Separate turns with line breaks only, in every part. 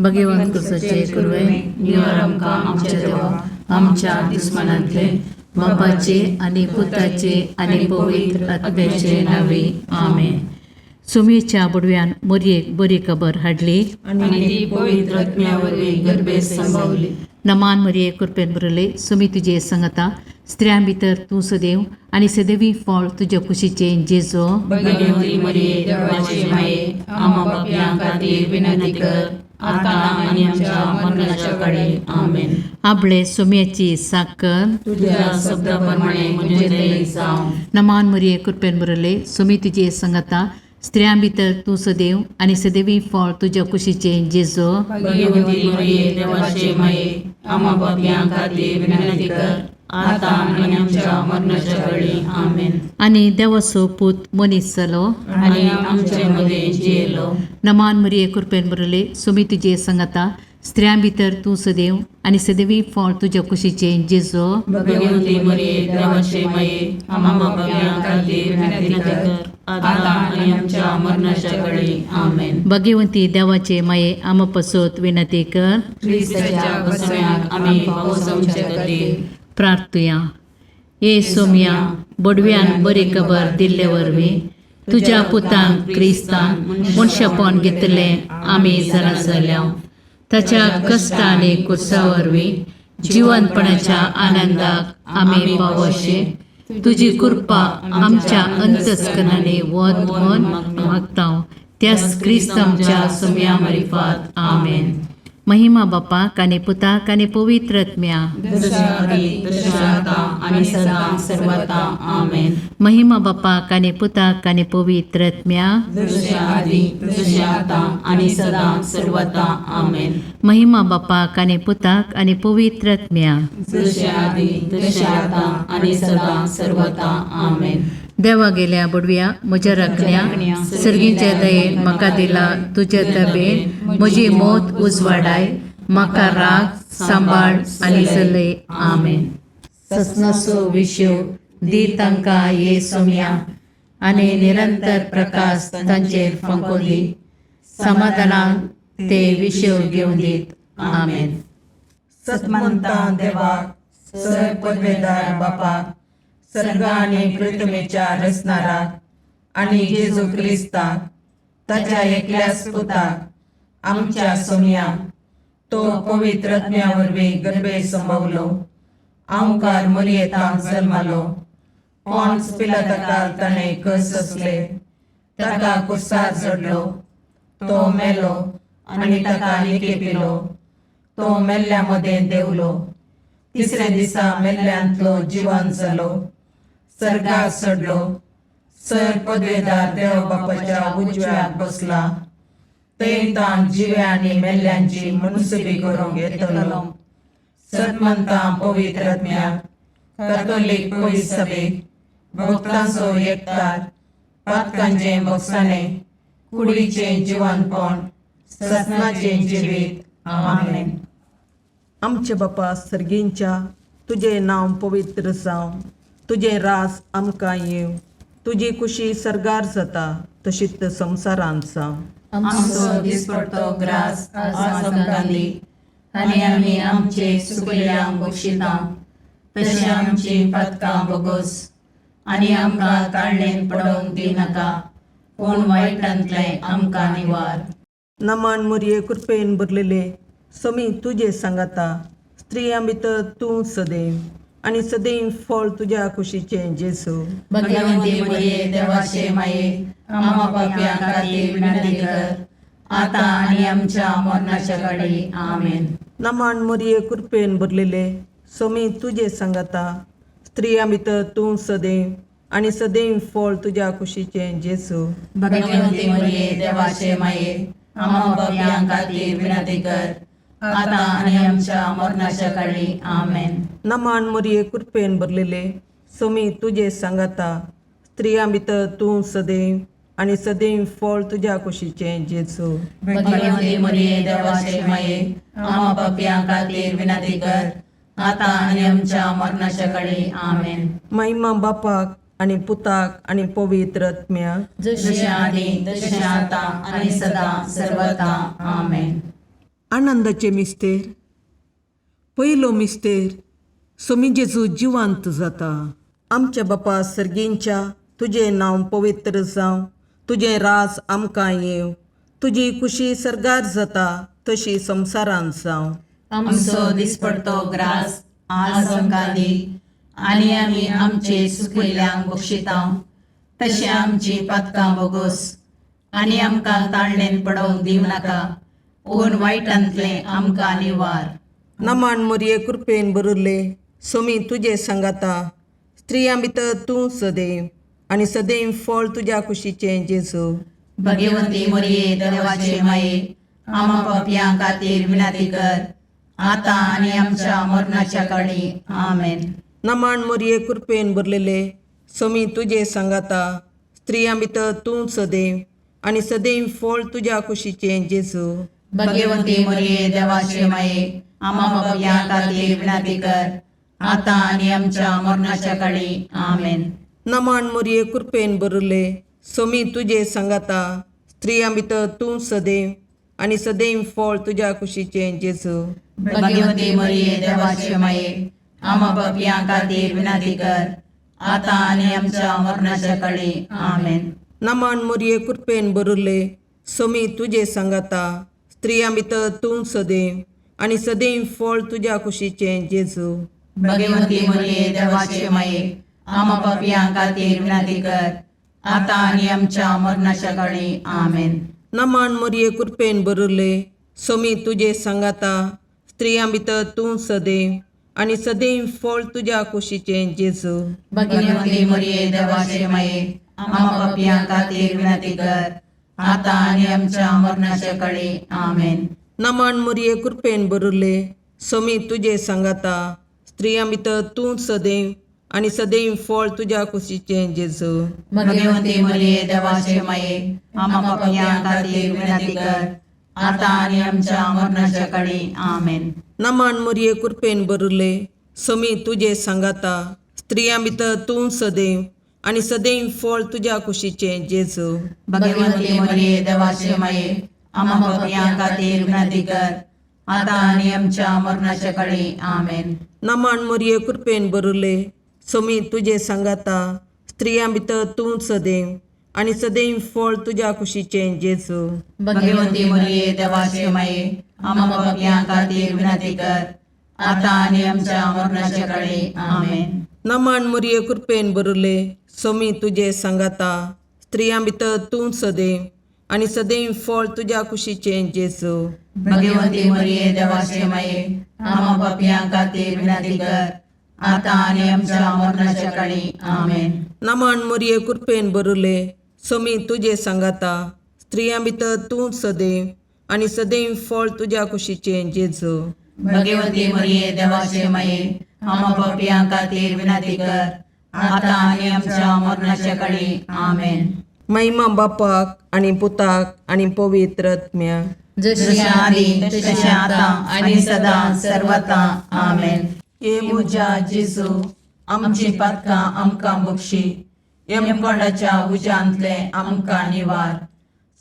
भगवंत सचे कुर्वे निवार आमकां आमच्या देवा आमच्या दुस्मनांतले बापाचे आनी पुताचे आनी पवित्र आत्म्याचे नावे आमेन. सुमेच्या बुडव्यान मोरयेक बरी खबर हाडली
आनी ती पवित्र आत्म्या वरवीं गर्भे संभावली.
नमान मरिये कृपेन बरले सुमी तुजे संगता स्त्रियां भितर तूं सदैव आनी सदैवी फळ तुज्या कुशीचे जेजो.
भगवंती मरिये देवाचे माये आम्हा पापयां खातीर विनंती कर आतां आनी आमच्या मरणाच्या काळी आमेन.
आपले सुम्याची साकर
तुझ्या शब्दाप्रमाणे म्हणजे दयेक जावं.
नमान मरिये कृपेन बरले सुमी तुजे संगता स्त्रियां भितर तूं सदैव आनी सदैवी फळ तुज्या कुशीचे जेजो.
भगवंती मरिये देवाचे माये आम्हा पापयां खातीर विनंती कर आतां आनी आमच्या मरणाच्या काळी आमेन.
आनी देवाचो पूत मनीस जालो
आनी आमचे मदें जियेलो.
नमान मरिये कृपेन बरले सुमी तुजे संगता स्त्रियां भितर तूं सदैव आनी सदैवी फळ तुज्या कुशीचे जेजो.
भगवंती मरिये देवाचे माये आम्हा पापयां खातीर विनंती कर आतां आनी आमच्या मरणाच्या काळी आमेन.
भगवंती देवाचे माये आम पसोत विनंती कर.
ख्रिस्ताच्या बसण्याक आमी पावस आमचे खातीर
प्रार्थुया. ये सोम्या बडव्यान बरी खबर दिल्ले वरवीं तुज्या पुतांक क्रिस्तान मनशापण घेतले आमी जाणा जाल्या. ताच्या कश्ट आनी कुर्सा वरवीं जिवंतपणाच्या आनंदाक आमी पावशे तुजी कृपा आमच्या अंतस्करणाने वत म्हण मागता. त्याच क्रिस्तांच्या सोम्या मार्फत आमेन. महिमा बापाक आनी पुताक आनी पवित्र आत्म्या
जशा आदी तशा आतां आनी सदां सर्वदा आमेन.
महिमा बापाक आनी पुताक आनी पवित्र आत्म्या
जशा आदी तशा आतां आनी सदां सर्वदा आमेन.
महिमा बापाक आनी पुताक आनी पवित्र आत्म्या
जशा आदी तशा आतां आनी सदां सर्वदा आमेन.
देवा गेल्या बुडव्या म्हज्या राखल्या सर्गीच्या दयेन म्हाका दिला तुज्या तबेन म्हजी मोत उजवाडाय म्हाका राख सांबाळ आनी चलय आमेन. ससनाचो विशो दी तांकां ये सोम्या आनी निरंतर प्रकाश तांचेर फंको दी. समाधानान ते विशो घेवन दीत आमेन.
सतमंता देवाक सर पदवेदार बापाक सर्ग आनी पृथ्वीच्या रचणाराक आनी जेजू क्रिस्ताक ताच्या एकल्याच पुताक आमच्या सोम्याक तो पवित्र आत्म्या वरवीं गर्भे संभवलो. ओंकार मरियेंत जल्मालो. पोंच पिलाताकाल ताणें कस असले. ताका कुर्सार चडलो. तो मेलो आनी ताका निकेपिलो. तो मेल्ल्या मदें देवलो. तिसऱ्या दिसा मेल्ल्यांतलो जिवंत जालो. सर्गाक चडलो. सर पदवेदार देव बापाच्या उजव्याक बसला. थंय तां जिव्या आनी मेल्ल्यांची मनसुबी करूंक येतलो. सतमंतां पवित्र आत्म्याक कॅथोलीक पयस सभेक भक्तांचो एकठार पातकांचें बगसाणें कुडीचें जिवंतपण सतनाचें जिवीत आमेन.
आमचे बापा सर्गींच्या तुझे नांव पवित्र जावं. तुझे रास आमकां येव. तुजी कुशी सर्गार जाता तशीच संवसारांत जावं.
आमचो दिसपडटो ग्रास आज आमकां दी आनी आमी आमचे सुकयल्यांक बक्षिता तशें आमची पातकां बोगोस आनी आमकां ताळणेन पडोवंक दिनाका पूण वायटांतले आमकां निवार.
नमान मरिये कृपेन भरलेले समी तुजे सांगाता स्त्रियां भितर तूं सदैव आनी सदैव फळ तुज्या कुशीचें जेजू.
भगवंती मरिये देवाचे माये आम्हा पापयां खातीर विनंती कर आतां आनी आमच्या मरणाच्या काळी आमेन.
नमान मरिये कृपेन भरलेले समी तुजे सांगाता स्त्रियां भितर तूं सदैव आनी सदैव फळ तुज्या कुशीचें जेजू.
भगवंती मरिये देवाचे माये आम्हा पापयां खातीर विनंती कर आतां आनी आमच्या मरणाच्या काळी आमेन.
नमान मरिये कृपेन भरलेले समी तुजे सांगाता स्त्रियां भितर तूं सदैव आनी सदैव फळ तुज्या कुशीचें जेजू.
भगवंती मरिये देवाचे माये आम्हा पापयां खातीर विनंती कर आतां आनी आमच्या मरणाच्या काळी आमेन.
महिमा बापाक आनी पुताक आनी पवित्र आत्म्याक
जशें आदी तशें आतां आनी सदां सर्वदा आमेन.
आनंदाचे मिस्तेर. पयलो मिस्तेर, सोमी जेजू जिवंत जाता. आमच्या बापा सर्गींच्या, तुझें नांव पवित्र जावं, तुझें रास आमकां येव, तुजी खुशी सर्गार जाता तशी संवसारांत जावं.
आमचो दिसपडतो ग्रास आज आमकां दी, आनी आमी आमचे सुकयल्यांक बक्षितांव, तशें आमची पातकां बोगोस, आनी आमकां ताळणेन पडोवंक दिवं नाका, पूण वायटांतले आमकां निवार.
नमान मोरये कृपेन बरले, सोमी तुजे सांगाता, स्त्रियां भितर तूं सदैव, आनी सदैव फळ तुज्या कुशीचें जेजू.
भगवंती मोरये देवाचे माये, आमा पापयां खातीर विनाती कर, आतां आनी आमच्या मरणाच्या काळी. आमेन.
नमान मोरये कृपेन बरलेले, सोमी तुजे सांगाता, स्त्रियां भितर तूं सदैव, आनी सदैव फळ तुज्या कुशीचें जेजू.
भगवंती मोरये देवाचे माये, आमा पापयां खातीर विनाती कर, आतां आनी आमच्या मरणाच्या काळी. आमेन.
नमान मोरये कृपेन बरले, सोमी तुजे सांगाता, स्त्रियां भितर तूं सदैव, आनी सदैव फळ तुज्या कुशीचें जेजू.
भगवंती मोरये देवाचे माये, आमा पापयां खातीर विनाती कर, आतां आनी आमच्या मरणाच्या काळी. आमेन.
नमान मोरये कृपेन बरले, सोमी तुजे सांगाता, स्त्रियां भितर तूं सदैव, आनी सदैव फळ तुज्या कुशीचें जेजू.
भगवंती मोरये देवाचे माये, आमा पापयां खातीर विनाती कर, आतां आनी आमच्या मरणाच्या काळी. आमेन.
नमान मोरये कृपेन बरले, सोमी तुजे सांगाता, स्त्रियां भितर तूं सदैव, आनी सदैव फळ तुज्या कुशीचें जेजू.
भगवंती मोरये देवाचे माये, आमा पापयां खातीर विनाती कर, आतां आनी आमच्या मरणाच्या काळी. आमेन.
नमान मोरये कृपेन बरले, सोमी तुजे सांगाता, स्त्रियां भितर तूं सदैव, आनी सदैव फळ तुज्या कुशीचें जेजू.
भगवंती मोरये देवाचे माये, आमा पापयां खातीर विनाती कर, आतां आनी आमच्या मरणाच्या काळी. आमेन.
नमान मोरये कृपेन बरले, सोमी तुजे सांगाता, स्त्रियां भितर तूं सदैव, आनी सदैव फळ तुज्या कुशीचें जेजू.
भगवंती मोरये देवाचे माये, आमा पापयां खातीर विनाती कर, आतां आनी आमच्या मरणाच्या काळी. आमेन.
नमान मोरये कृपेन बरले, सोमी तुजे सांगाता, स्त्रियां भितर तूं सदैव, आनी सदैव फळ तुज्या कुशीचें जेजू.
भगवंती मोरये देवाचे माये, आमा पापयां खातीर विनाती कर, आतां आनी आमच्या मरणाच्या काळी. आमेन.
नमान मोरये कृपेन बरले, सोमी तुजे सांगाता, स्त्रियां भितर तूं सदैव, आनी सदैव फळ तुज्या कुशीचें जेजू.
भगवंती मोरये देवाचे माये, आमा पापयां खातीर विनाती कर, आतां आनी आमच्या मरणाच्या काळी. आमेन.
नमान मोरये कृपेन बरले, सोमी तुजे सांगाता, स्त्रियां भितर तूं सदैव, आनी सदैव फळ तुज्या कुशीचें जेजू.
भगवंती मोरये देवाचे माये, आमा पापयां खातीर विनाती कर, आतां आनी आमच्या मरणाच्या काळी. आमेन.
महिमा बापाक आनी पुताक आनी पवित्र आत्म्याक,
जशें आदी तशें आतां आनी सदां सर्वता. आमेन.
ये म्हज्या जेजू, आमची पातकां आमकां बक्षी, यमकोंडाच्या उज्यांतले आमकां निवार.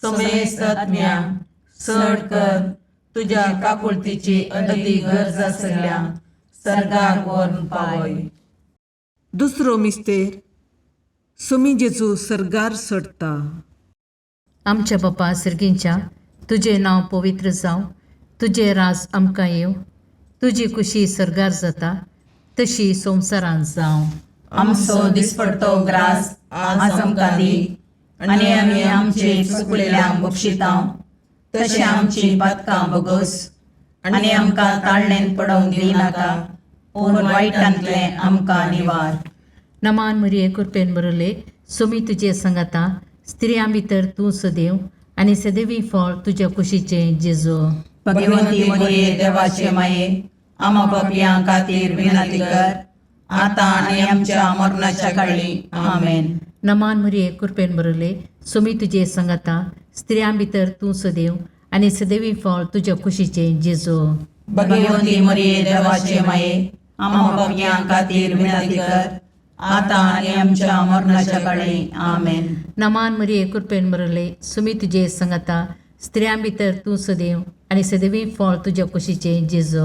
समेस्त आत्म्या चड कर, तुज्या काकुळतीची अदी गरज आसल्या सर्गार व्हरून पावय.
दुसरो मिस्तेर, सोमी जेजू सर्गार सडटा.
आमच्या बापा सर्गींच्या, तुजें नांव पवित्र जावं, तुजें रास आमकां येव, तुजी खुशी सर्गार जाता तशी संवसारांत जावं.
आमचो दिसपडतो ग्रास आज आमकां दी, आनी आमी आमचे चुकलेल्यांक बक्षितांव, तशें आमची पातकां बोगोस, आनी आमकां ताळणेन पडोवंक दिवं नाका, पूण वायटांतले आमकां निवार.
नमान मोरये कृपेन बरले, सोमी तुजे सांगाता, स्त्रियां भितर तूं सदैव, आनी सदैवी फळ तुज्या कुशीचें जेजू.
भगवंती मोरये देवाचे माये, आमा पापयां खातीर विनाती कर, आतां आनी आमच्या मरणाच्या काळी. आमेन.
नमान मोरये कृपेन बरले, सोमी तुजे सांगाता, स्त्रियां भितर तूं सदैव, आनी सदैवी फळ तुज्या कुशीचें जेजू.
भगवंती मोरये देवाचे माये, आमा पापयां खातीर विनाती कर, आतां आनी आमच्या मरणाच्या काळी. आमेन.
नमान मोरये कृपेन बरले, सोमी तुजे सांगाता, स्त्रियां भितर तूं सदैव आनी सदैवी फळ तुज्या कुशीचे जेजू.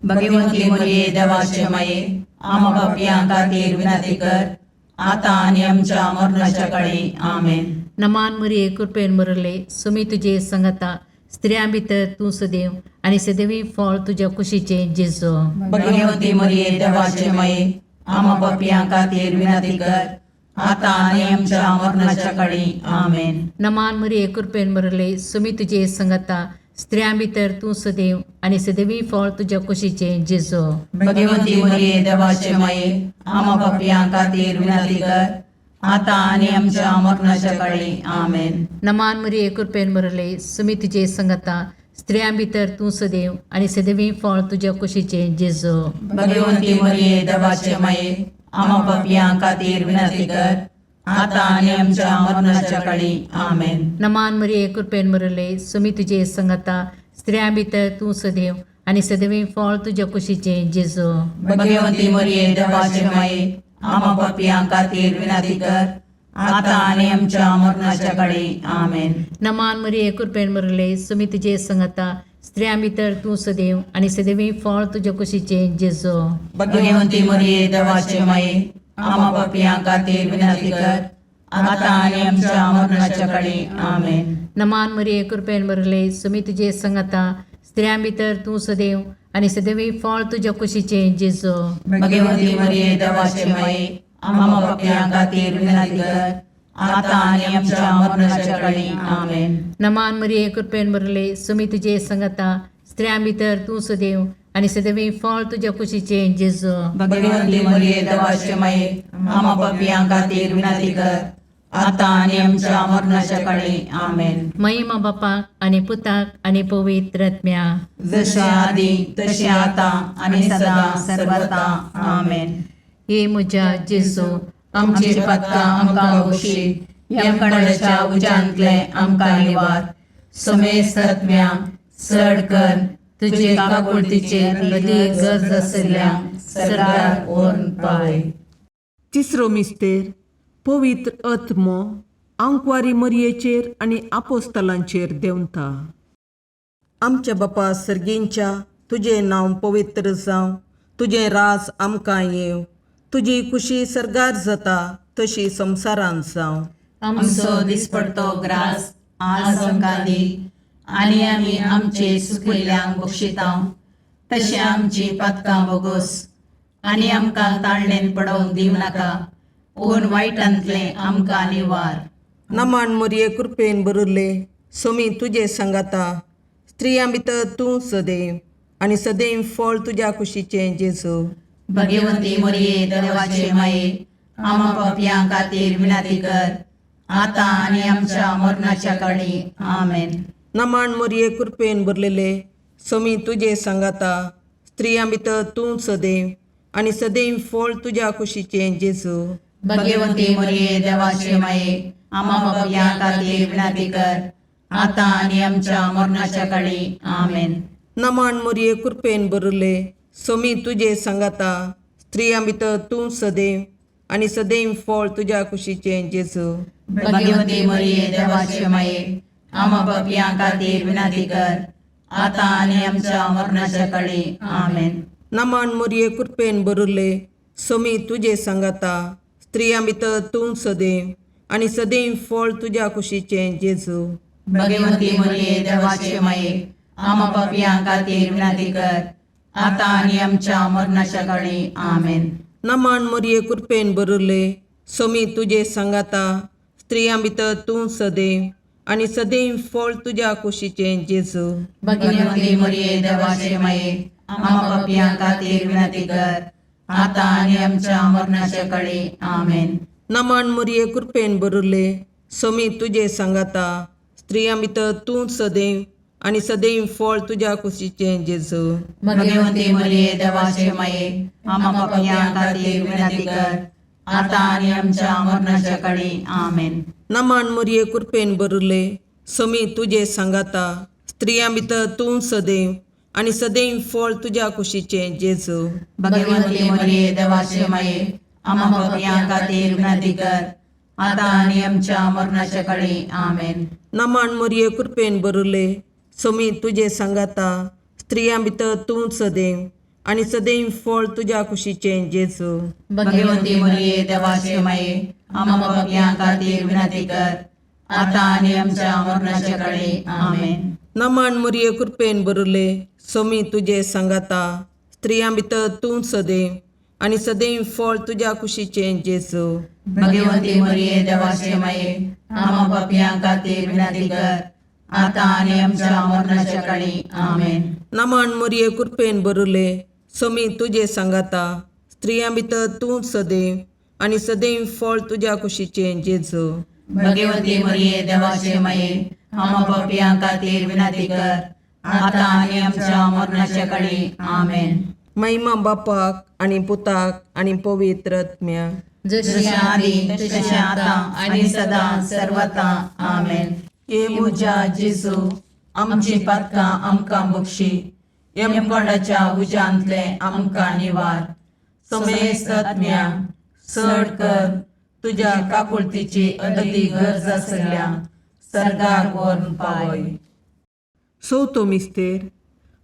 भगवंती मरिये देवाचे माये आम पापियां खातीर विनंती कर आता आनी आमच्या मरणाच्या काळी आमेन.
नमान मरिये कृपेन बरले सुमी तुजे संगता स्त्रियां भितर तूं सदैव आनी सदैवी फळ तुज्या कुशीचे जेजू.
भगवंती मरिये देवाचे माये आम पापियां खातीर विनंती कर आता आनी आमच्या मरणाच्या काळी आमेन.
नमान मरिये कृपेन बरले सुमी तुजे संगता स्त्रियां भितर तूं सदैव आनी सदैवी फळ तुज्या कुशीचे जेजू.
भगवंती मरिये देवाचे माये आम पापियां खातीर विनंती कर आता आनी आमच्या मरणाच्या काळी आमेन.
नमान मरिये कृपेन बरले सुमी तुजे संगता स्त्रियां भितर तूं सदैव आनी सदैवी फळ तुज्या कुशीचे जेजू.
भगवंती मरिये देवाचे माये आम पापियां खातीर विनंती कर आता आनी आमच्या मरणाच्या काळी आमेन.
नमान मरिये कृपेन बरले सुमी तुजे संगता स्त्रियां भितर तूं सदैव आनी सदैवी फळ तुज्या कुशीचे जेजू.
भगवंती मरिये देवाचे माये आम पापियां खातीर विनंती कर आता आनी आमच्या मरणाच्या काळी आमेन.
नमान मरिये कृपेन बरले सुमी तुजे संगता स्त्रियां भितर तूं सदैव आनी सदैवी फळ तुज्या कुशीचे जेजू.
भगवंती मरिये देवाचे माये आम पापियां खातीर विनंती कर आता आनी आमच्या मरणाच्या काळी आमेन.
नमान मरिये कृपेन बरले सुमी तुजे संगता स्त्रियां भितर तूं सदैव आनी सदैवी फळ तुज्या कुशीचे जेजू.
भगवंती मरिये देवाचे माये आम पापियां खातीर विनंती कर आता आनी आमच्या मरणाच्या काळी आमेन.
नमान मरिये कृपेन बरले सुमी तुजे संगता स्त्रियां भितर तूं सदैव आनी सदैवी फळ तुज्या कुशीचे जेजू.
भगवंती मरिये देवाचे माये आम पापियां खातीर विनंती कर आता आनी आमच्या मरणाच्या काळी आमेन.
महिमा बापाक आनी पुताक आनी पवित्र आत्म्या
जशे आदी तशे आता आनी सदा सर्वदा आमेन.
हे म्हज्या जेजू
आमची पदकां आमकां बक्षी यमकणाच्या उज्यांतले आमकां निवार. समेस्त आत्म्या चड कर तुजे काकुळतीचेर कधी गरज आशिल्ल्यांक सरकार ओन पाय.
तिसरो मिस्तेर पवित्र आत्मो आंकवारी मरयेचेर आनी आपोस्तलांचेर देंवता. आमच्या बापा सर्गींच्या तुजें नांव पवित्र जावं, तुजें रास आमकां येव, तुजी खुशी सरगार जाता तशी संवसारांत जावं.
आमचो दिसपडतो ग्रास आज आमकां दी आनी आमी आमचे सुकिल्ल्यांक बक्षिता तशें आमची पदकां बोगोस आनी आमकां ताळणेन पडोवंक दिव नाका ओन वायटांतले आमकां निवार.
नमान मरये कृपेन बरले सोमी तुजे सांगाता स्त्रियां भितर तूं सदैव आनी सदैव फळ तुज्या कुशीचें जेजू.
भगवंती मरिये देवाचे माये आम पापियां खातीर विनंती कर आता आनी आमच्या मरणाच्या काळी आमेन.
नमान मरये कृपेन बरलेले सोमी तुजे सांगाता स्त्रियां भितर तूं सदैव आनी सदैव फळ तुज्या कुशीचें जेजू.
भगवंती मरिये देवाचे माये आम पापियां खातीर विनंती कर आता आनी आमच्या मरणाच्या काळी आमेन.
नमान मरये कृपेन बरले सोमी तुजे सांगाता स्त्रियां भितर तूं सदैव आनी सदैव फळ तुज्या कुशीचें जेजू.
भगवंती मरिये देवाचे माये आम पापियां खातीर विनंती कर आता आनी आमच्या मरणाच्या काळी आमेन.
नमान मरये कृपेन बरले सोमी तुजे सांगाता स्त्रियां भितर तूं सदैव आनी सदैव फळ तुज्या कुशीचें जेजू.
भगवंती मरिये देवाचे माये आम पापियां खातीर विनंती कर आता आनी आमच्या मरणाच्या काळी आमेन.
नमान मरये कृपेन बरले सोमी तुजे सांगाता स्त्रियां भितर तूं सदैव आनी सदैव फळ तुज्या कुशीचें जेजू.
भगवंती मरिये देवाचे माये आम पापियां खातीर विनंती कर आता आनी आमच्या मरणाच्या काळी आमेन.
नमान मरये कृपेन बरले सोमी तुजे सांगाता स्त्रियां भितर तूं सदैव आनी सदैव फळ तुज्या कुशीचें जेजू.
भगवंती मरिये देवाचे माये आम पापियां खातीर विनंती कर आता आनी आमच्या मरणाच्या काळी आमेन.
नमान मरये कृपेन बरले सोमी तुजे सांगाता स्त्रियां भितर तूं सदैव आनी सदैव फळ तुज्या कुशीचें जेजू.
भगवंती मरिये देवाचे माये आम पापियां खातीर विनंती कर आता आणि आमच्या मरणाच्या काळी आमेन.
नमान मोरये कृपेन बरुले सोमी तुझे सांगाता स्त्रियां भितर तूं सदैव आणि सदैव फळ तुझ्या कुशीचे जेजू.
भगवंती मरिये देवाचे माये आम्हा पापियां खातीर विनंती कर, आता आणि आमच्या मरणाच्या काळी आमेन.
नमान मोरये कृपेन बरुले सोमी तुझे सांगाता स्त्रियां भितर तूं सदैव आणि सदैव फळ तुझ्या कुशीचे जेजू.
भगवंती मरिये देवाचे माये आम्हा पापियां खातीर विनंती कर, आता आणि आमच्या मरणाच्या काळी आमेन.
नमान मोरये कृपेन बरुले सोमी तुझे सांगाता स्त्रियां भितर तूं सदैव आणि सदैव फळ तुझ्या कुशीचे जेजू.
भगवंती मरिये देवाचे माये आम्हा पापियां खातीर विनंती कर, आता आणि आमच्या मरणाच्या काळी आमेन.
महिमा बापाक आणि पुताक आणि पवित्र आत्म्या.
जशी आधी तशी आता आणि सदा सर्वथा आमेन.
ये मुजा जेजू आमची पातकां आमकां बक्षी, यमकोंडाच्या उजांतले आमकां निवार. समेस्त आत्म्या चड कर तुझ्या काकुळतीची अदी गरज आसल्या सर्गाक व्हरून पावय.
सौतो मिस्तेर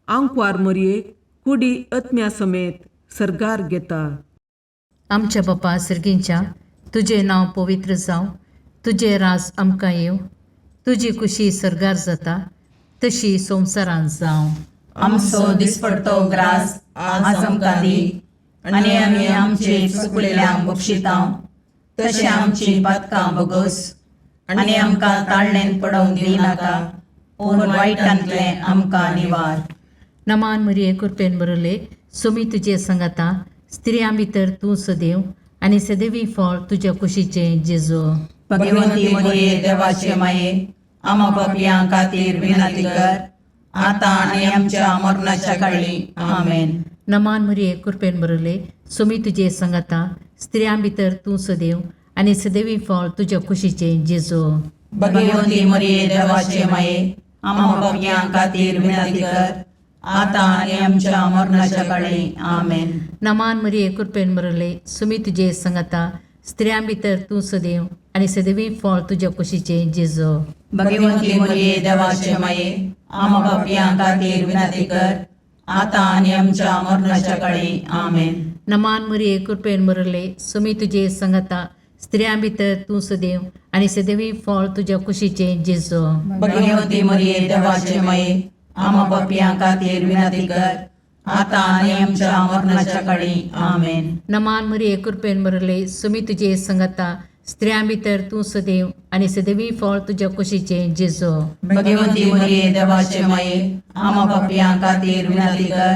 आंकवार मोरयेक कुडी आत्म्या समेत सर्गार घेता.
आमच्या बापा सर्गींच्या तुझे नाव पवित्र जावं, तुझे राज आमकां येव, तुजी कुशी सर्गार जाता तशी संवसारांत जावं.
आमचो दिसपडतो ग्रास आज आमकां दी, आनी आमी आमचे चुकलेल्यांक बक्षितांव, तशें आमची पातकां बगोस, आनी आमकां ताळणेन पडोवंक दिनाका, पूण वायटांतले आमकां निवार.
नमान मरिये कृपेन बरले सोमी तुजे सांगाता स्त्रियां भितर तूं सदैव आणि सदैवी फळ तुझ्या कुशीचे जेजू.
भगवंती मरिये देवाचे माये आम्हा पापियां खातीर विनंती कर, आता आणि आमच्या मरणाच्या काळी आमेन.
नमान मरिये कृपेन बरले सोमी तुजे सांगाता स्त्रियां भितर तूं सदैव आणि सदैवी फळ तुझ्या कुशीचे जेजू.
भगवंती मरिये देवाचे माये आम्हा पापियां खातीर विनंती कर, आता आणि आमच्या मरणाच्या काळी आमेन.
नमान मरिये कृपेन बरले सोमी तुजे सांगाता स्त्रियां भितर तूं सदैव आणि सदैवी फळ तुझ्या कुशीचे जेजू.
भगवंती मरिये देवाचे माये आम्हा पापियां खातीर विनंती कर, आता आणि आमच्या मरणाच्या काळी आमेन.
नमान मरिये कृपेन बरले सोमी तुजे सांगाता स्त्रियां भितर तूं सदैव आणि सदैवी फळ तुझ्या कुशीचे जेजू.
भगवंती मरिये देवाचे माये आम्हा पापियां खातीर विनंती कर, आता आणि आमच्या मरणाच्या काळी आमेन.
नमान मरिये कृपेन बरले सोमी तुजे सांगाता स्त्रियां भितर तूं सदैव आणि सदैवी फळ तुझ्या कुशीचे जेजू.
भगवंती मरिये देवाचे माये आम्हा पापियां खातीर विनंती कर,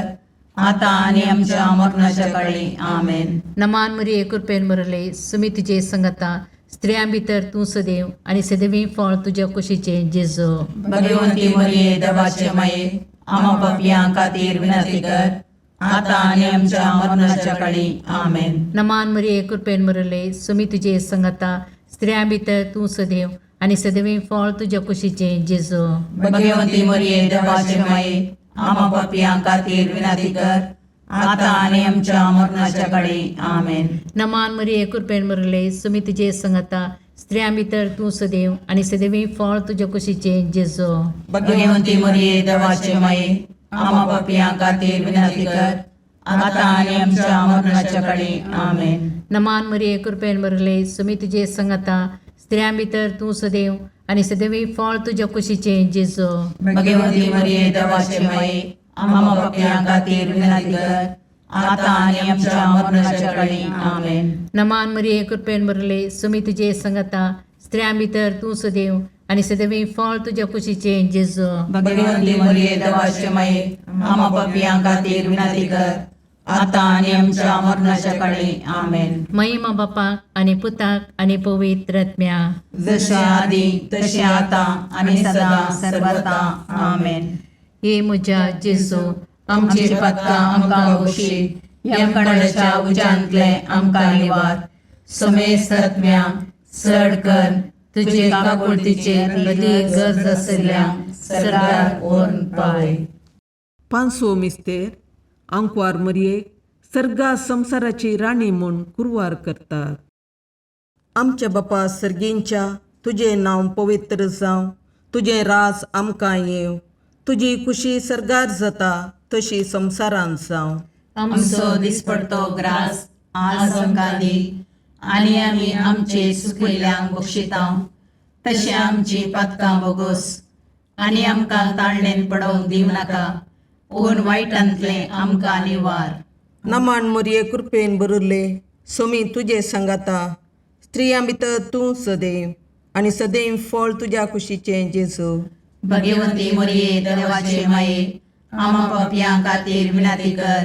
आता आणि आमच्या मरणाच्या काळी आमेन.
नमान मरिये कृपेन बरले सोमी तुजे सांगाता स्त्रियां भितर तूं सदैव आणि सदैवी फळ तुझ्या कुशीचे जेजू.
भगवंती मरिये देवाचे माये आम्हा पापियां खातीर विनंती कर, आता आणि आमच्या मरणाच्या काळी आमेन.
नमान मरिये कृपेन बरले सोमी तुजे सांगाता स्त्रियां भितर तूं सदैव आणि सदैवी फळ तुझ्या कुशीचे जेजू.
भगवंती मरिये देवाचे माये आम्हा पापियां खातीर विनंती कर, आता आणि आमच्या मरणाच्या काळी आमेन.
नमान मरिये कृपेन बरले सोमी तुजे सांगाता स्त्रियां भितर तूं सदैव आणि सदैवी फळ तुझ्या कुशीचे जेजू.
भगवंती मरिये देवाचे माये आम्हा पापियां खातीर विनंती कर, आता आणि आमच्या मरणाच्या काळी आमेन.
नमान मरिये कृपेन बरले सोमी तुजे सांगाता स्त्रियां भितर तूं सदैव आणि सदैवी फळ तुझ्या कुशीचे जेजू.
भगवंती मरिये देवाचे माये आम्हा पापियां खातीर विनंती कर, आता आणि आमच्या मरणाच्या काळी आमेन.
नमान मरिये कृपेन बरले सोमी तुजे सांगाता स्त्रियां भितर तूं सदैव आणि सदैवी फळ तुझ्या कुशीचे जेजू.
भगवंती मरिये देवाचे माये आम्हा पापियां खातीर विनंती कर, आता आणि आमच्या मरणाच्या काळी आमेन.
महिमा बापाक आणि पुताक आणि पवित्र आत्म्या.
जशे आधी तशे आता आणि सदा सर्वथा आमेन.
हे म्हज्या जेजू
आमची पातकां आमकां बक्षी, यमकोंडाच्या उजांतले आमकां निवार. समेस्त आत्म्या चड कर तुजे काकुळतीचे अदी गरज आसल्यांक सर्गार व्हरून पावय.
पांचवो मिस्तेर आंकवार मोरयेक सर्गा संसाराची राणी म्हूण कुरवार करतात. आमच्या बापा सर्गींच्या तुझे नांव पवित्र जावं, तुझे रास आमकां येव, तुजी खुशी सरगार जाता तशी संवसारांत जावं.
आमचो दिसपडतो ग्रास आज आमकां दी, आनी आमी आमचे सुकयल्यांक बक्षितांव. तशें आमची पातकां बोगोस आनी आमकां ताळणेन पडोवंक दिवं नाका, पूण वायटांतले आमकां निवार.
नमान मोरये कृपेन बरले सोमी तुझे सांगाता, स्त्रियां भितर तूं सदैव आनी सदैव फळ तुज्या कुशीचें जेजू.
भगवंती मोरये देवाचे माये, आमा पापयां खातीर विनाती कर,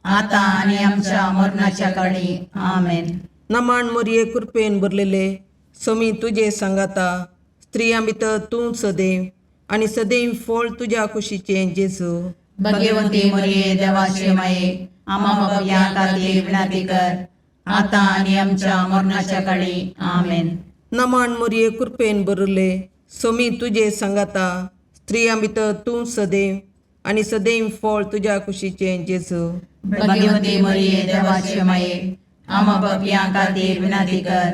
आतां आनी आमच्या मरणाच्या काळी. आमेन.
नमान मोरये कृपेन बरलेले सोमी तुझे सांगाता, स्त्रियां भितर तूं सदैव आनी सदैव फळ तुज्या कुशीचें जेजू.
भगवंती मोरये देवाचे माये, आमा पापयां खातीर विनाती कर, आतां आनी आमच्या मरणाच्या काळी. आमेन.
नमान मोरये कृपेन बरले सोमी तुझे सांगाता, स्त्रियां भितर तूं सदैव आनी सदैव फळ तुज्या कुशीचें जेजू.
भगवंती मोरये देवाचे माये, आमा पापयां खातीर विनाती कर,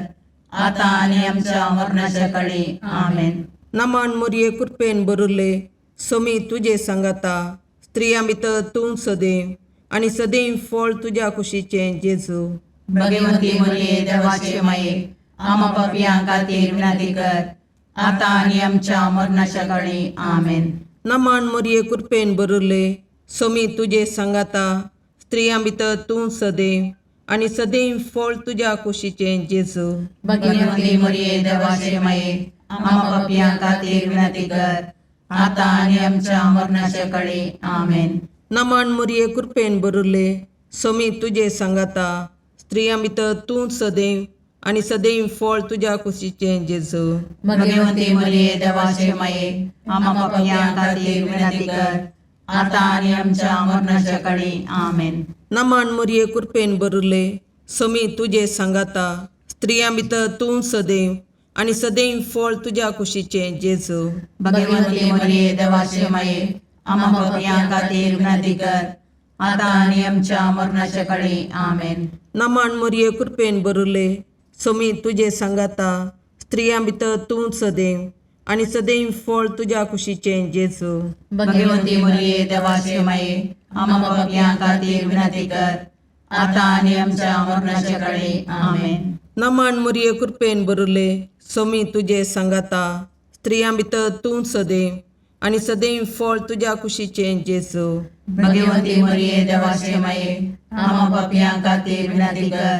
आतां आनी आमच्या मरणाच्या काळी. आमेन.
नमान मोरये कृपेन बरले सोमी तुझे सांगाता, स्त्रियां भितर तूं सदैव आनी सदैव फळ तुज्या कुशीचें जेजू.
भगवंती मोरये देवाचे माये, आमा पापयां खातीर विनाती कर, आतां आनी आमच्या मरणाच्या काळी. आमेन.
नमान मोरये कृपेन बरले सोमी तुझे सांगाता, स्त्रियां भितर तूं सदैव आनी सदैव फळ तुज्या कुशीचें जेजू.
भगवंती मोरये देवाचे माये, आमा पापयां खातीर विनाती कर, आतां आनी आमच्या मरणाच्या काळी. आमेन.
नमान मोरये कृपेन बरले सोमी तुझे सांगाता, स्त्रियां भितर तूं सदैव आनी सदैव फळ तुज्या कुशीचें जेजू.
भगवंती मोरये देवाचे माये, आमा पापयां खातीर विनाती कर, आतां आनी आमच्या मरणाच्या काळी. आमेन.
नमान मोरये कृपेन बरले सोमी तुझे सांगाता, स्त्रियां भितर तूं सदैव आनी सदैव फळ तुज्या कुशीचें जेजू.
भगवंती मोरये देवाचे माये, आमा पापयां खातीर विनाती कर, आतां आनी आमच्या मरणाच्या काळी. आमेन.
नमान मोरये कृपेन बरले सोमी तुझे सांगाता, स्त्रियां भितर तूं सदैव आनी सदैव फळ तुज्या कुशीचें जेजू.
भगवंती मोरये देवाचे माये, आमा पापयां खातीर विनाती कर, आतां आनी आमच्या मरणाच्या काळी. आमेन.
नमान मोरये कृपेन बरले सोमी तुझे सांगाता, स्त्रियां भितर तूं सदैव आनी सदैव फळ तुज्या कुशीचें जेजू.
भगवंती मोरये देवाचे माये, आमा पापयां खातीर विनाती कर,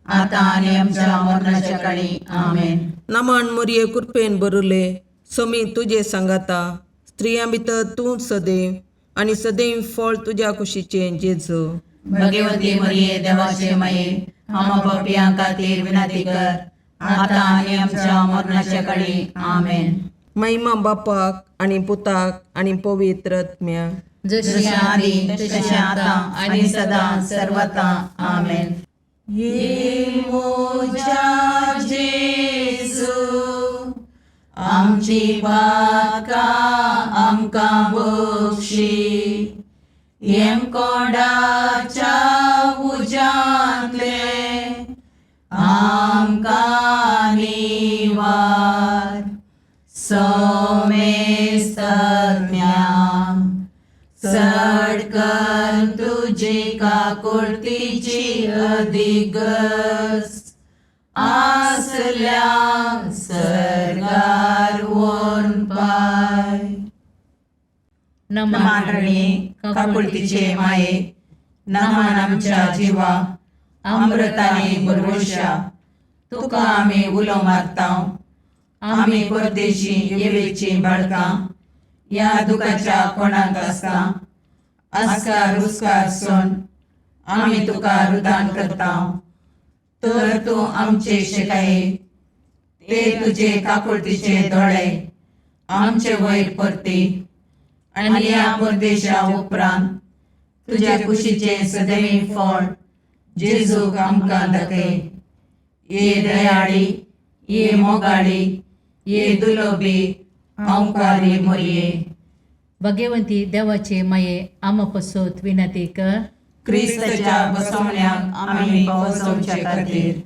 आतां आनी आमच्या मरणाच्या काळी. आमेन.
नमान मोरये कृपेन बरले सोमी तुझे सांगाता, स्त्रियां भितर तूं सदैव आनी सदैव फळ तुज्या कुशीचें जेजू.
भगवंती मोरये देवाचे माये, आमा पापयां खातीर विनाती कर, आतां आनी आमच्या मरणाच्या काळी. आमेन.
महिमा बापाक आनी पुताक आनी पवित्र आत्म्याक,
जशें आदी तशें आतां आनी सदां सर्वता. आमेन. ये मोजा जेजू, आमची बातकां आमकां बक्षी, येम कोडाच्या उजांतले आमकां निवार. सोमेस्त सडकन तुजी काकुळतीची अधिगस, आसल्या सरगार वोन पाय. नमान रणे काकुळतीचे माये, नमान आमच्या जिवा, अमृताने भरवशा, तुका आमी उलो मारतांव. आमी परदेशी येवेची बाळकां, या दुखाच्या कोणाक आसता, आस्कार उस्कार सोन आमी तुका रुदान करतांव. तर तूं आमचे शिकाये, ते तुजे काकुळतीचे दोळे आमचे वयर परती, आनी या परदेशा उपरांत तुजे कुशीचे सदैव फळ जेजूक आमकां दाखय. ये दयाळी, ये मोगाळी, ये दुलोबी अंकारी मोरये.
भगवंती देवाचे माये, आमा पसोत विनाती कर.
क्रिस्ताच्या बसवण्याक आमी पावसवचे खातीर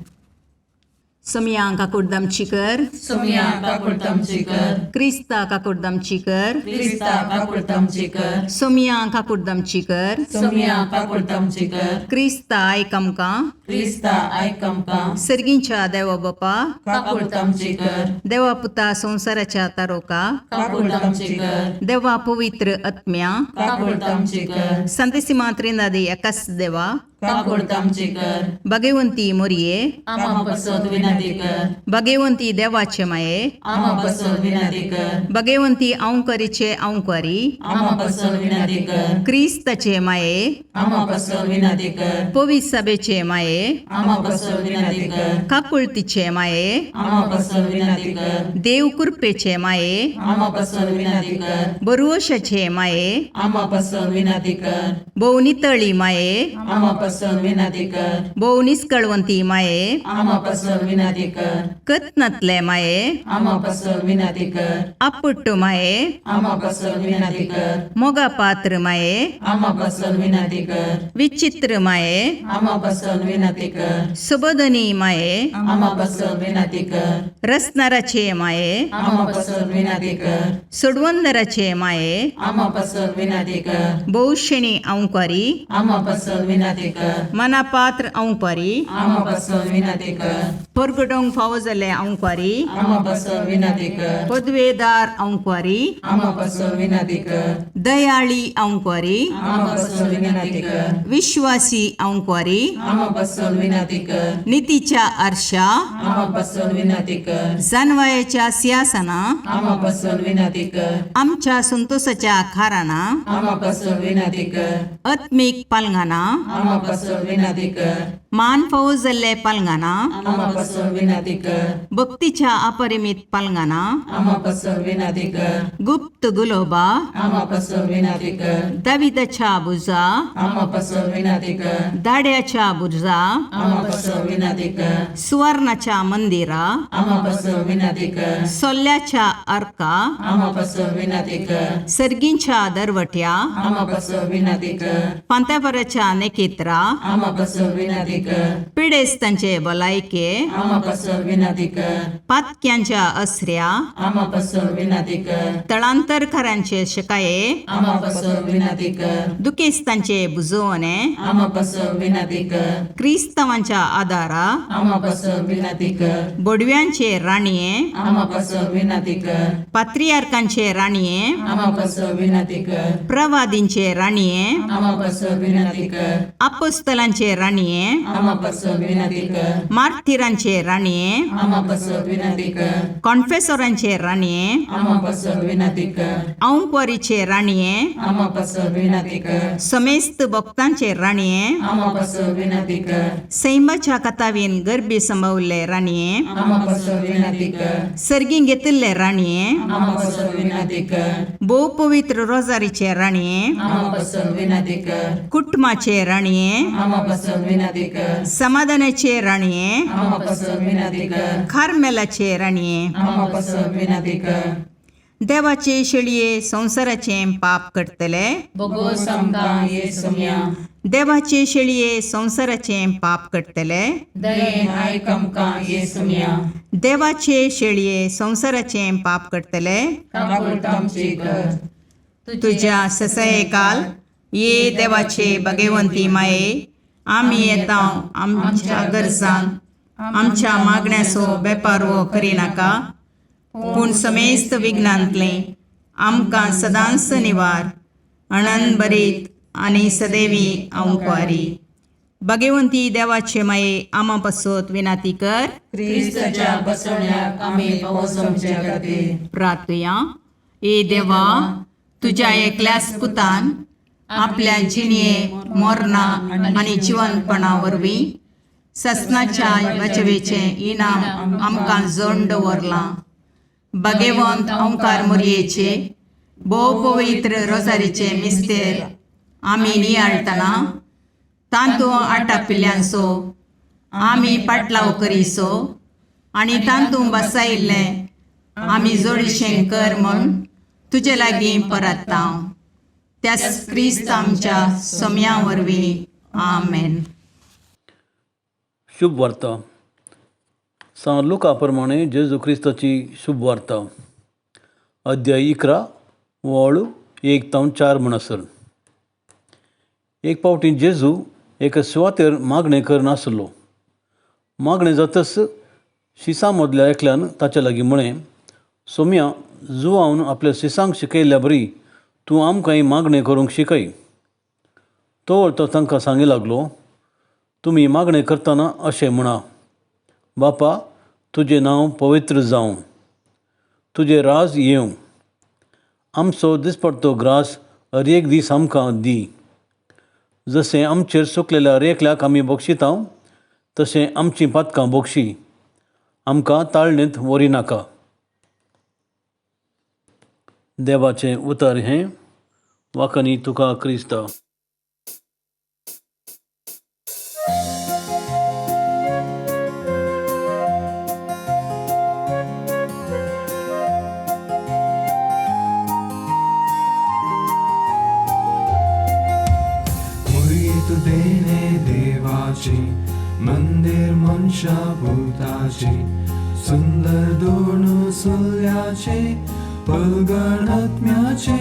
सोमिया काकुर्दामची कर,
सोमिया काकुर्तामची कर,
क्रिस्ता काकुर्दामची कर,
क्रिस्ता काकुर्तामची कर,
सोमिया काकुर्दामची कर,
सोमिया काकुर्तामची कर,
क्रिस्ता आयकमका,
क्रिस्ता आयकमका,
सर्गींच्या देवा बापा,
काकुर्तामची कर,
देवा पुता संसाराच्या तारोका,
काकुर्तामची कर,
देवा पवित्र आत्म्या,
काकुर्तामची कर,
संतसिमा त्रिनादी एकाच देवा,
काकुर्तामची कर,
भगवंती मोरिये,
आम्हा पसत विनंती कर,
भगवंती देवाचे माये,
आम्हा पसत विनंती कर,
भगवंती औंकरीचे औंकरी,
आम्हा पसत विनंती कर,
क्रिस्ताचे माये,
आम्हा पसत विनंती कर,
पवित्र सभेचे माये,
आम्हा पसत विनंती कर,
काकुळतीचे माये,
आम्हा पसत विनंती कर,
देव कृपेचे माये,
आम्हा पसत विनंती कर,
बरुवशाचे माये,
आम्हा पसत विनंती कर,
भोवनितळी माये,
आम्हा पसत विनंती कर,
भोवनिस्कळवंती माये,
आम्हा पसत विनंती कर,
कत्नतले माये,
आम्हा पसत विनंती कर,
अपुट्टू माये,
आम्हा पसत विनंती कर,
मोगा पात्र माये,
आम्हा पसत विनंती कर,
विचित्र माये,
आम्हा पसत विनंती कर,
सुबोधनी माये,
आम्हा पसत विनंती कर,
रसनाराचे माये,
आम्हा पसत विनंती कर,
सोडवंदराचे माये,
आम्हा पसत विनंती कर,
बहुशणी औंकरी,
आम्हा पसत विनंती कर,
मनापात्र औंकरी,
आम्हा पसत विनंती कर,
परगडोंग फावो जाले औंकरी,
आम्हा पसत विनंती कर,
पदवेदार औंकरी,
आम्हा पसत विनंती कर,
दयाळी औंकरी,
आम्हा पसत विनंती कर,
विश्वासी औंकरी,
आम्हा पसत विनंती कर,
नीतीच्या आरशा,
आम्हा पसत विनंती कर,
जानवायाच्या सिंहासना,
आम्हा पसत विनंती कर,
आमच्या संतोषाच्या खाराना,
आम्हा पसत विनंती कर,
आत्मिक पालंगाना,
आम्हा पसत विनंती कर,
मान फावो जाल्ले पालंगाना,
आम्हा पसत विनंती कर,
भक्तीच्या अपरिमित पालंगाना,
आम्हा पसत विनंती कर,
गुप्त गुलोबा,
आम्हा पसत विनंती कर,
दाविदाच्या बुजा,
आम्हा पसत विनंती कर,
दाड्याच्या बुजा,
आम्हा पसत विनंती कर,
सुवर्णाच्या मंदिरा,
आम्हा पसत विनंती कर,
सोल्ल्याच्या अर्का,
आम्हा पसत विनंती कर,
सर्गींच्या दरवट्या,
आम्हा पसत विनंती कर,
पांतापराच्या नेकेत्रा,
आम्हा पसत विनंती कर,
पिडेस्तांचे बलायके,
आम्हा पसत विनंती कर,
पातक्यांच्या असऱ्या,
आम्हा पसत विनंती कर,
तळांतरकारांचे शिकाये,
आम्हा पसत विनंती कर,
दुखेस्तांचे बुजवणे,
आम्हा पसत विनंती कर,
क्रिस्तवांच्या आदारा,
आम्हा पसत विनंती कर,
बोडव्यांचे राणीये,
आम्हा पसत विनंती कर,
पात्रियार्कांचे राणीये,
आम्हा पसत विनंती कर,
प्रवादींचे राणीये,
आम्हा पसत विनंती कर,
अपोस्तलांचे राणीये,
आम्हा पसत विनंती कर,
मार्थिरांचे राणीये,
आम्हा पसत विनंती कर,
कॉन्फेसोरांचे राणीये,
आम्हा पसत विनंती कर,
औंकवारीचे राणीये,
आम्हा पसत विनंती कर,
समेस्त भक्तांचे राणीये,
आम्हा पसत विनंती कर,
सैमाच्या कथावीन गर्भी संभवले राणीये,
आम्हा पसत विनंती कर,
सर्गी घेतिल्ले राणीये,
आम्हा पसत विनंती कर,
बहु पवित्र रोजारीचे राणीये,
आम्हा पसत विनंती कर,
कुटुंबाचे राणीये,
आम्हा पसत विनंती कर,
समाधानाचे राणीये,
आम्हा पसत विनंती कर,
खारमेलाचे राणीये,
आम्हा पसत विनंती कर,
देवाचे शेळये संसाराचे पाप करतले,
बगो समका येसुम्या,
देवाचे शेळये संसाराचे पाप करतले,
दये आयकमका येसुम्या,
देवाचे शेळये संसाराचे पाप करतले,
काकुर्तामची कर,
तुझ्या ससये काल ये देवाचे भगवंती माये, आम्ही येता आमच्या गरजांक, आमच्या मागण्याचो बेपारवो करिनाका, पूण समेस्त विघ्नांतले आमकां सदांच निवार, आनंद बरीत आनी सदैवी औंकवारी. भगवंती देवाचे माये आमा पासत विनाती कर.
क्रिस्ताच्या बसवण्याक आम्ही पोहोचवचे खातीर
प्रार्थया. ए देवा, तुझ्या एकल्याच पुतान आपल्या जिणये मोरणा आनी जिवंतपणा वरवीं ससनाच्या बचवेचे इनाम आमकां जोडून दवरलां. भगवंत ओंकार मोरयेचे भोव पवित्र रोजारीचे मिस्तेर आमी नियाळटना तांतू आटा पिल्ल्यांचो आमी पाटलाव करीसो आनी तांतू बसायिल्लें आमी जोडीशें कर म्हूण तुजे लागीं परतता. त्या क्रिस्त आमच्या सोम्या वरवीं. आमेन.
शुभ वर्त. सांत लुका प्रमाणे जेजू क्रिस्ताची शुभ वार्ता अध्याय 11 वळ 1 ते 4 म्हणसर. एक पावटी जेजू एका सुवातेर मागणें करनासलो. मागणें जातच शिसां मदल्या एकल्यान ताचे लागीं म्हळें, सोम्या, जुवावन आपल्या शिसांक शिकयल्या बरी तूं आमकांय मागणें करूंक शिकय. तो तांकां सांगूं लागलो, तुमी मागणें करतना अशें म्हणा, बापा, तुजें नांव पवित्र जावं, तुजें राज येवं, आमचो दिसपडटो ग्रास हर एक दीस आमकां दी. जशें आमचेर सुकलेल्या रेखल्याक आमी बक्षिता तशें आमचीं पातकां बक्षी, आमकां ताळणेंत व्हरी नाका. देवाचें उतर हें. वाकणी तुका क्रिस्ता.
तू देणे देवाची मंदिर मनशा भूताची सुंदर दोन सुल्याचे पलगण आत्म्याचे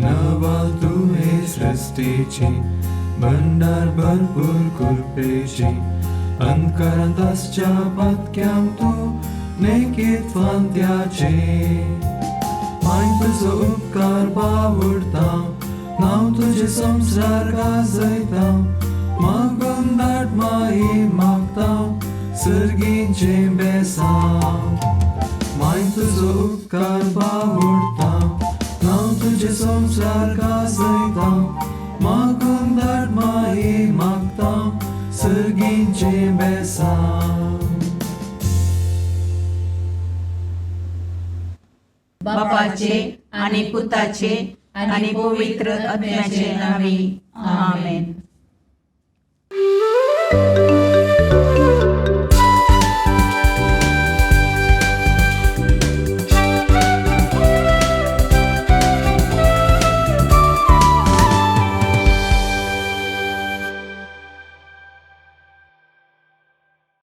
नवाल तू हे सृष्टीची भंडार भरपूर कृपेची अंधकारांत आसच्या पातक्यां तू नेकीत फांत्याचे माय तुजो उपकार बावडता नाव तुझे संसार गाजयता मागून दाट माई मागता सर्गींचे बेसांव. माय तुजो उपकार बावडता नाव तुझे संसार गाजयता मागून दाट माई मागता सर्गींचे बेसांव.
बापाचे आणि पुताचे आणि पवित्र आत्म्याचे नावे. आमेन.